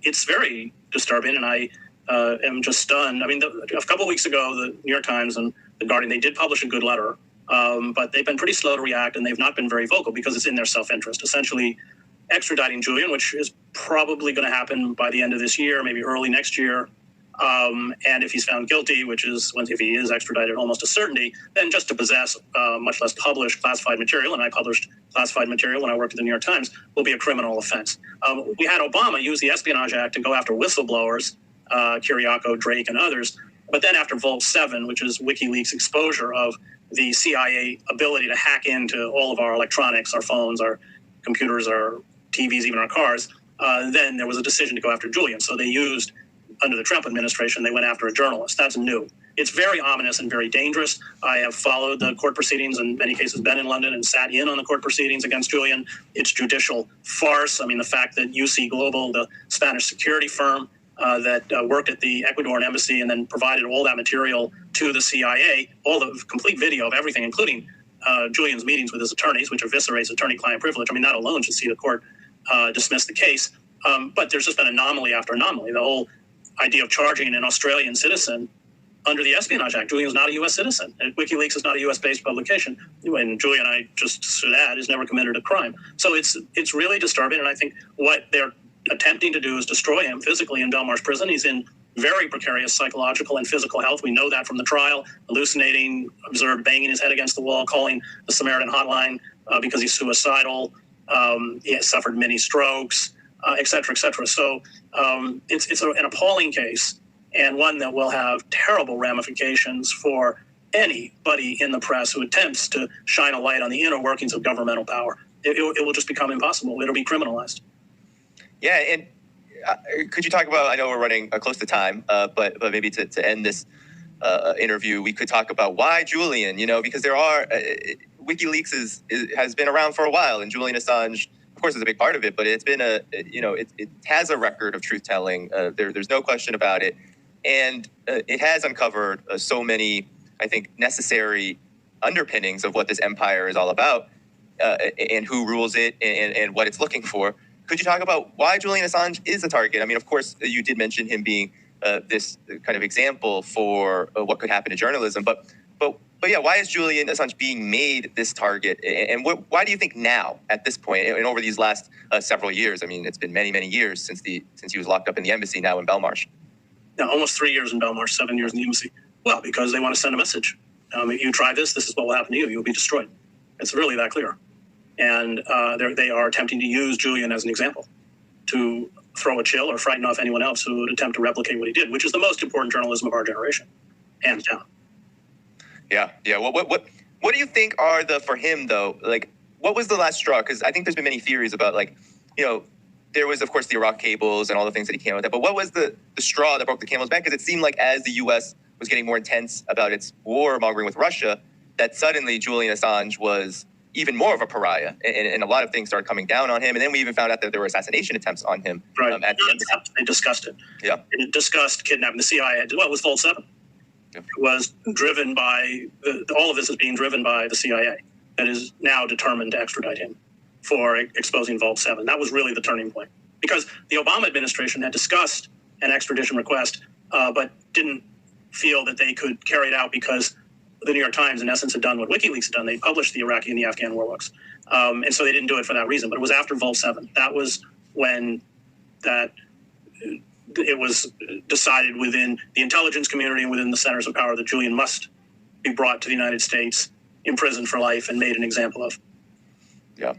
it's very disturbing, and I am just stunned. I mean, a couple of weeks ago, the New York Times and the Guardian, they did publish a good letter, but they've been pretty slow to react, and they've not been very vocal because it's in their self-interest. Essentially, extraditing Julian, which is probably going to happen by the end of this year, maybe early next year. And if he's found guilty, which is if he is extradited, almost a certainty, then just to possess, much less publish classified material, and I published classified material when I worked at the New York Times, will be a criminal offense. We had Obama use the Espionage Act to go after whistleblowers, Kiriakou, Drake, and others. But then after Vault 7, which is WikiLeaks' exposure of the CIA ability to hack into all of our electronics, our phones, our computers, our TVs, even our cars, then there was a decision to go after Julian. So they used, under the Trump administration, they went after a journalist. That's new. It's very ominous and very dangerous. I have followed the court proceedings, in many cases been in London and sat in on the court proceedings against Julian. It's judicial farce. I mean, the fact that UC Global, the Spanish security firm that worked at the Ecuadorian embassy and then provided all that material to the CIA, all the complete video of everything, including Julian's meetings with his attorneys, which eviscerates attorney-client privilege. I mean, that alone should see the court dismiss the case. But there's just been anomaly after anomaly. The whole idea of charging an Australian citizen under the Espionage Act. Julian's not a U.S. citizen. WikiLeaks is not a U.S.-based publication. And Julian, I just should add, has never committed a crime. So it's really disturbing, and I think what they're attempting to do is destroy him physically in Belmarsh prison. He's in very precarious psychological and physical health. We know that from the trial. Hallucinating, observed banging his head against the wall, calling the Samaritan hotline because he's suicidal. He has suffered many strokes, et cetera, et cetera. So it's an appalling case, and one that will have terrible ramifications for anybody in the press who attempts to shine a light on the inner workings of governmental power. It will just become impossible. It'll be criminalized. Yeah, and could you talk about, I know we're running close to time, but maybe to end this interview, we could talk about why Julian, because there are, WikiLeaks has been around for a while, and Julian Assange, of course, is a big part of it, but it's been it has a record of truth-telling. There's no question about it. And it has uncovered so many, I think, necessary underpinnings of what this empire is all about and who rules it and what it's looking for. Could you talk about why Julian Assange is a target? I mean, of course, you did mention him being this kind of example for what could happen to journalism. But yeah, why is Julian Assange being made this target? And why do you think now, at this point, and over these last several years? I mean, it's been many, many years since he was locked up in the embassy, now in Belmarsh. Yeah, almost 3 years in Belmarsh, 7 years in the embassy. Well, because they want to send a message. If you try this is what will happen to you. You'll be destroyed. It's really that clear. And they are attempting to use Julian as an example to throw a chill or frighten off anyone else who would attempt to replicate what he did, which is the most important journalism of our generation, hands down. Yeah. What do you think are for him though? Like, what was the last straw? Because I think there's been many theories about there was of course the Iraq cables and all the things that he came out with. But what was the straw that broke the camel's back? Because it seemed like as the U.S. was getting more intense about its war mongering with Russia, that suddenly Julian Assange was even more of a pariah, and a lot of things started coming down on him. And then we even found out that there were assassination attempts on him. Right. They discussed it. Yeah. It discussed kidnapping. The CIA, it was Vault 7. Yeah. It was driven by, all of this is being driven by the CIA that is now determined to extradite him for exposing Vault 7. That was really the turning point. Because the Obama administration had discussed an extradition request, but didn't feel that they could carry it out because the New York Times, in essence, had done what WikiLeaks had done. They published the Iraqi and the Afghan war books. And so they didn't do it for that reason. But it was after Vault 7. That was when it was decided within the intelligence community and within the centers of power that Julian must be brought to the United States, imprisoned for life, and made an example of. Yeah.